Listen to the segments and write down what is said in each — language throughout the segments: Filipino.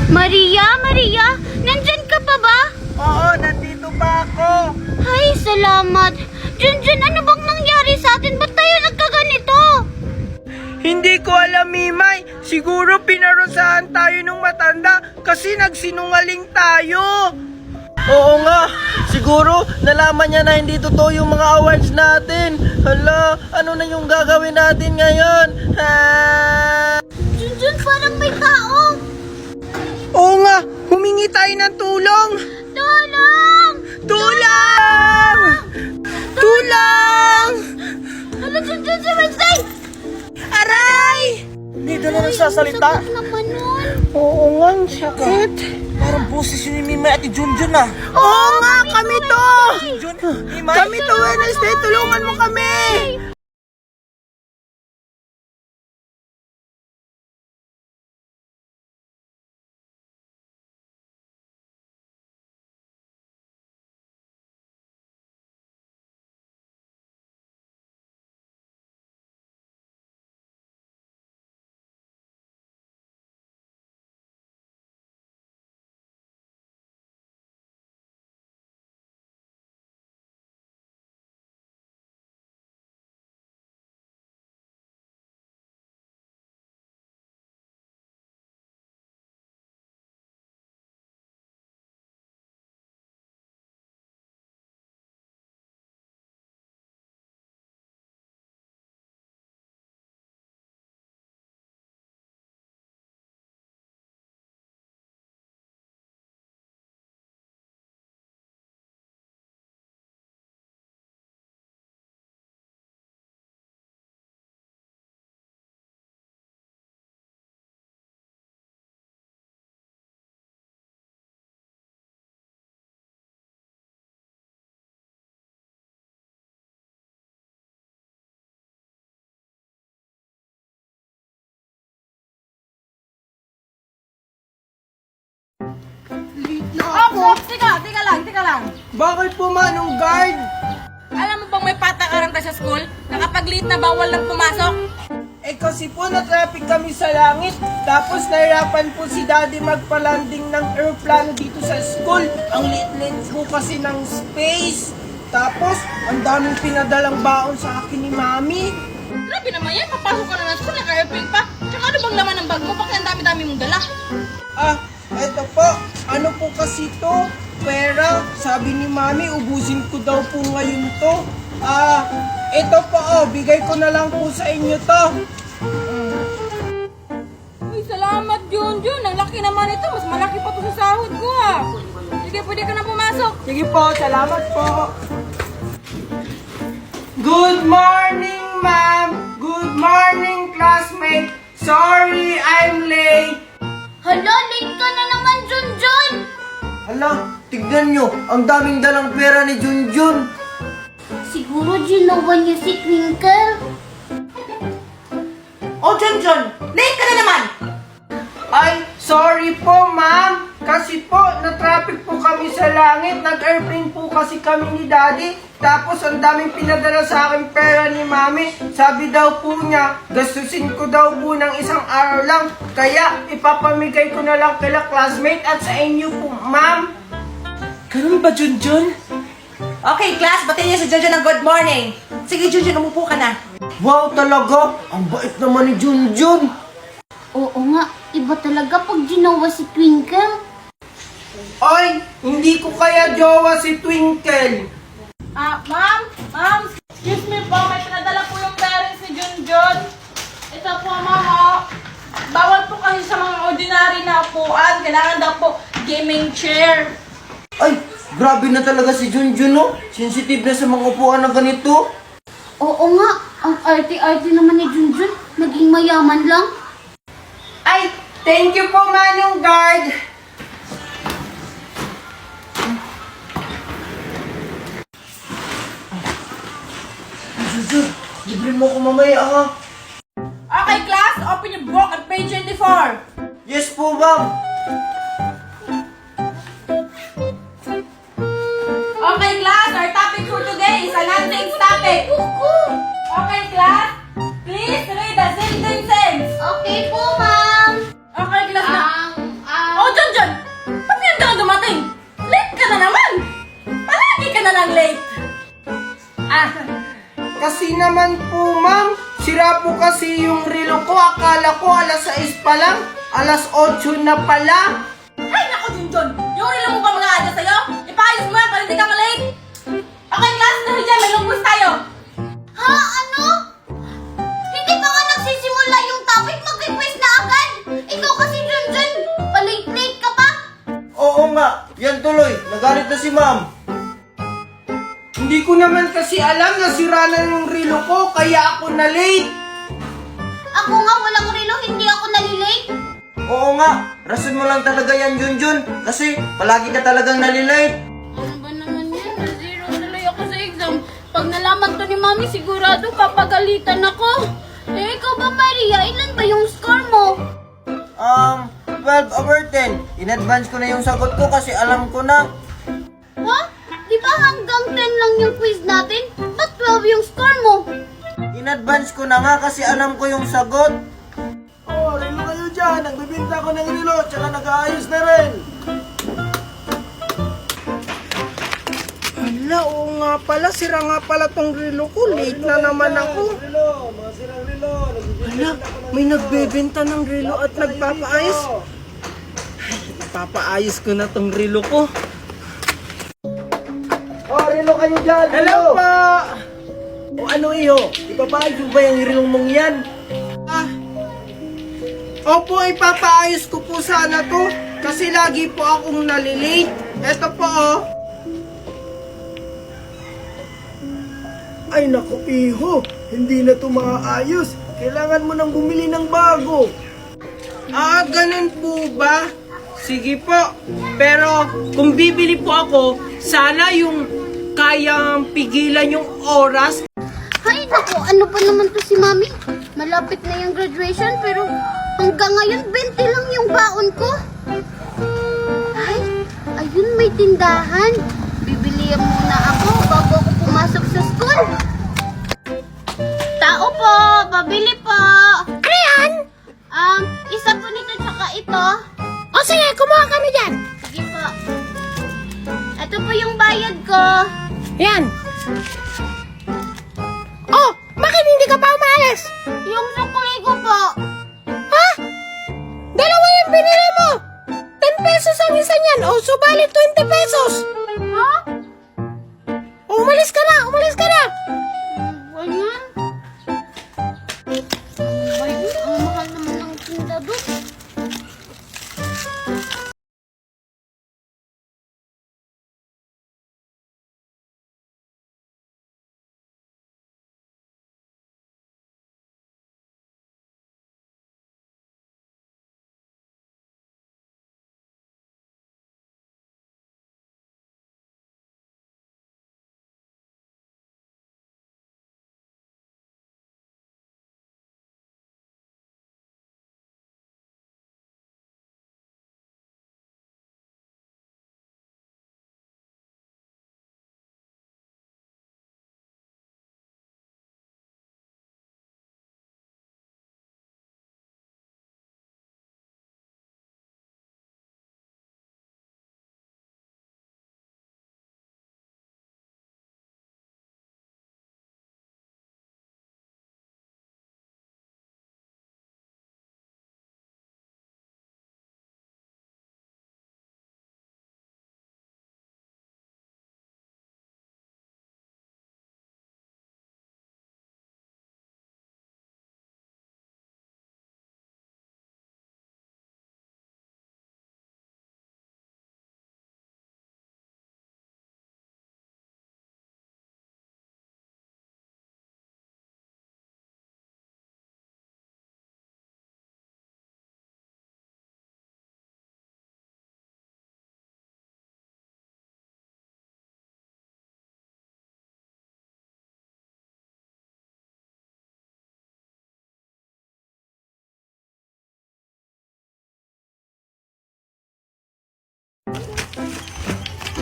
Maria, Maria, nandyan ka pa ba? Oo, nandito pa ako. Ay, salamat. Junjun, ano bang nangyari sa atin? Ba't tayo nagkaganito? Hindi ko alam, Mimay. Siguro pinarusahan tayo nung matanda kasi nagsinungaling tayo. Oo nga, siguro nalaman niya na hindi totoo yung mga awards natin. Hala, ano na yung gagawin natin ngayon? Junjun, parang may tao. Oo nga, humingi tayo ng tulong. Tulong! Tulong! Tulong! Ano, Junjun, si Wednesday? Aray! Hindi na nagsasalita. Sakit naman nun. Oo nga, ang sakit. Parang boses yun ni Mimay at ni Junjun ah. Oo nga, kami to! Mimay? Kami to, Wednesday, tulungan mo kami! Teka lang. Bakit po, Manong Guard? Alam mo bang may patakaran tayo sa school? Nakapag-late na bawal lang pumasok? Eh kasi po na-traffic kami sa langit. Tapos nahirapan po si Daddy magpalanding ng aeroplano dito sa school. Ang liit-liit po kasi ng space. Tapos, ang daming pinadalang baon sa akin ni Mami. Grabe naman yan, papasok ka na ng school, naka-airplane pa. Tsaka ano bang laman ng bag mo? Bakit ang dami-dami mong dala? Eto po. Ano po kasi to? Pera. Sabi ni Mami, ubusin ko daw po ngayon to. Ito po, bigay ko na lang po sa inyo to. Uy, salamat, Junjun. Ang laki naman ito. Mas malaki pa to sa sahod ko, ah. Sige, pwede ka na pumasok. Sige po, salamat po. Good morning, ma'am. Good morning, classmate. Sorry, I'm late. Hala, late ka na naman, Junjun. Hala, tignan nyo. Ang daming dalang pera ni Junjun. Siguro ginawa niya si Twinkle. Oh, Junjun, late ka na naman. Ay, sorry po, ma'am. Kasi po, na-traffic po kami sa langit. Nag-airplane po kasi kami ni Daddy. Tapos, ang daming pinadala sa akin pera ni Mami. Sabi daw po niya, gastusin ko daw po ng isang araw lang. Kaya, ipapamigay ko na lang kila classmate at sa inyo po, ma'am. Ganun ba, Junjun? Okay, class, batiin niyo si Junjun ng good morning. Sige, Junjun, umupo ka na. Wow, talaga. Ang bait naman ni Junjun. Oo nga, iba talaga pag ginawa si Twinkle. Ay, hindi ko kaya jowa si Twinkle. Ma'am, excuse me po, may pinadala po yung parents ni Junjun. Ito po, ma'am, bawal po kasi sa mga ordinary na upuan. Kailangan daw po gaming chair. Ay, grabe na talaga si Junjun, no? Sensitive na sa mga upuan na ganito. Oo nga, ang arte-arte naman ni Junjun. Naging mayaman lang. Ay, thank you po, Manong Guard. Junjun, libre mo ko mamaya, ha? Okay, class, open your book at page 24. Yes po, ma'am. Okay, class, our topic for today is a non-things topic. Okay, class, please read the sentences. Okay po, ma'am. Okay, class na. Ang Oh, Sira po kasi yung relo ko. Akala ko alas 6 pa lang. Alas 8 na pala. Ay, naku, Junjun! Yung relo mo ba mga adya sa'yo? Ipaayos mo yan para hindi ka malate! Okay, class, dahil dyan, may long quiz tayo! Ha? Ano? Hindi pa nga nagsisimula yung topic, mag-quiz na agad. Ikaw kasi, Junjun, palate-late ka pa. Oo nga, yan tuloy. Nagalit na si ma'am. Hindi ko naman kasi alam na sira na yung relo ko, kaya ako na late. Ako nga, walang relo, hindi ako nalilate. Oo nga, rason mo lang talaga yan, Junjun. Kasi palagi ka talagang nalilate. Ano ba naman yan? Na-zero tuloy ako sa exam. Pag nalaman to ni Mami, sigurado papagalitan ako. Eh, ikaw ba, Maria? Ilan ba yung score mo? 12 over 10. In advance ko na yung sagot ko kasi alam ko na. Ha? Di ba hanggang 10 lang yung quiz natin? Ba't 12 yung score mo? In advance ko na nga kasi alam ko yung sagot. Oh, relo kayo dyan. Nagbibinta ko ng relo, tsaka nag-aayos na rin. Hala, oo nga pala. Sira nga pala tong relo ko. Late na naman ako. Hala, may nagbebenta ng relo at nagpapaayos. Ay, ipapaayos ko na tong relo ko. Oh, relo kayo dyan. Hello po! O ano iyo? Ipapaayos mo ba yung relo mong yan? Opo, ipapaayos ko po sana to. Kasi lagi po akong nalilate. Eto po oh. Ay naku iho, hindi na ito maaayos. Kailangan mo nang bumili ng bago. Ah, ganun po ba? Sige po. Pero kung bibili po ako, sana yung kayang pigilan yung oras. Ay, naku, ano pa naman to si Mami? Malapit na yung graduation, pero hanggang ngayon, 20 lang yung baon ko. Ay, ayun, may tindahan. Bibili muna ako bago ako pumasok sa school. Tao po, pabili po. Ano yan? Isa po nito tsaka ito. O sige, kumuha kami dyan. Sige po. Ito po yung bayad ko. Yan. Oh, bakit hindi ka pa umalis? Yung sukli ko po. Ha? Dalawa yung binili mo. 10 pesos ang isa niyan. O, subalit 20 pesos. Ha? Umalis ka na, umalis ka na. Ganyan? Ayun, ang mahal naman ng tinda doon.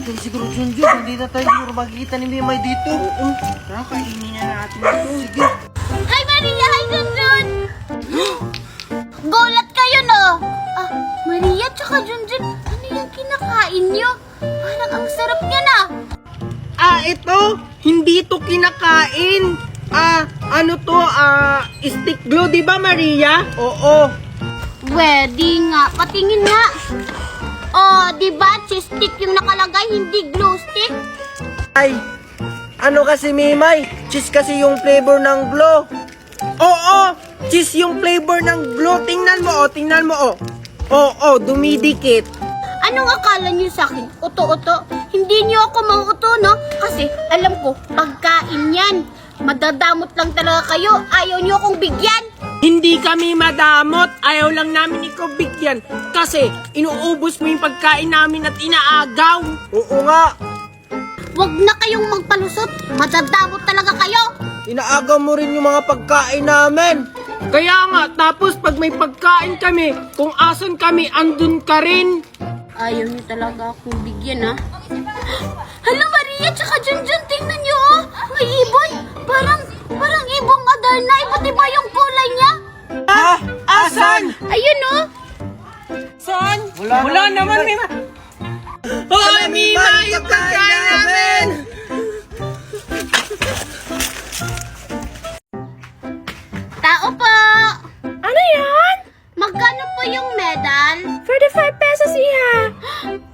Ito siguro, Junjun. Hindi na tayo siguro makikita ni Mimay dito. Oo. Tara, kainin na natin ito. Sige. Hi, Maria! Hi, Junjun! Gulat kayo, no? Maria tsaka Junjun, ano yung kinakain nyo? Parang ang sarap niya na. Ito, hindi to kinakain. Ano to? Stick glue, di ba, Maria? Oo. Pwede nga. Patingin nga. Oh, di ba? Cheese stick yung nakalagay, hindi glue stick. Ay, ano kasi, Mimay? Cheese kasi yung flavor ng glue. Oo, cheese yung flavor ng glue. Tingnan mo, oh. Oo, dumidikit. Anong akala niyo sa akin? Uto-uto? Hindi niyo ako mauuto, no? Kasi alam ko, pagkain yan. Madadamot lang talaga kayo. Ayaw niyo akong bigyan. Hindi kami madamot. Ayaw lang namin ikaw bigyan. Kasi inuubos mo yung pagkain namin at inaagaw. Oo nga. Huwag na kayong magpalusot. Madadamot talaga kayo. Inaagaw mo rin yung mga pagkain namin. Kaya nga, tapos pag may pagkain kami, kung asan kami, andun ka rin. Ayaw niyo talaga akong bigyan, ha? Hala, Maria, tsaka Junjun, tingnan niyo, oh. May ibon. Parang ibong Adarna. Iba't iba yung kulay niya. Asan? Ayun, oh. Saan? Wala naman, Mima. Hoy, Mima, yung pagkain namin! Tao po. Ano yan? Magkano po yung medal? 45 pesos iha.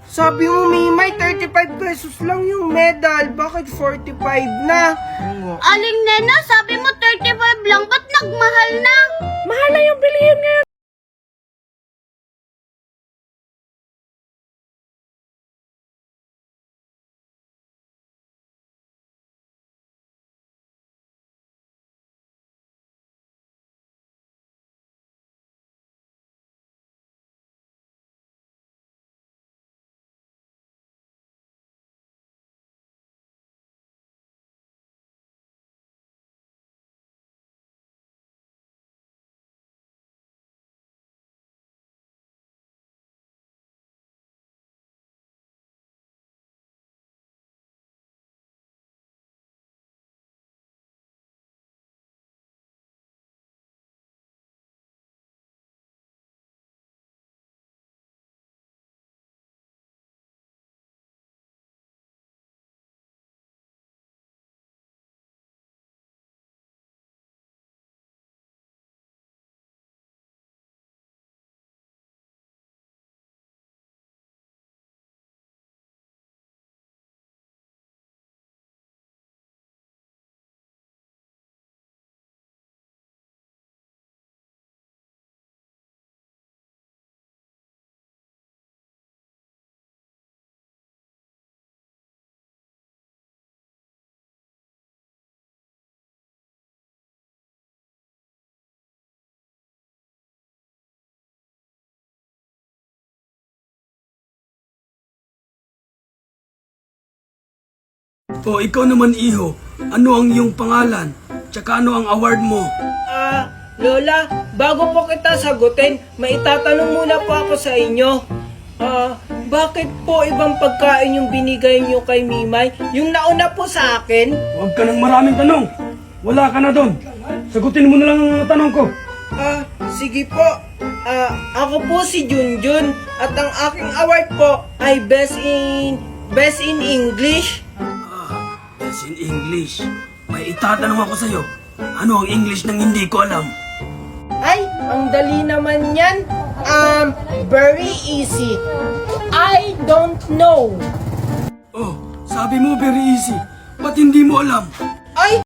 Sabi mo, Mimay, 35 pesos lang yung medal. Bakit 45 na? Aling Nena, sabi mo 35 lang. Ba't nagmahal na? Mahal na yung bilihin ngayon. O ikaw naman iho, ano ang iyong pangalan? Tsaka ano ang award mo? Lola, bago po kita sagutin, may itatanong muna po ako sa inyo. Bakit po ibang pagkain yung binigay nyo kay Mimay? Yung nauna po sa akin? Huwag ka ng maraming tanong. Wala ka na doon. Sagutin mo na lang ang mga tanong ko. Sige po. Ako po si Junjun at ang aking award po ay Best in English. That's in English. May itatanong ako sa'yo. Ano ang English nang hindi ko alam? Ay, ang dali naman yan. Very easy. I don't know. Oh, sabi mo very easy. Ba't hindi mo alam?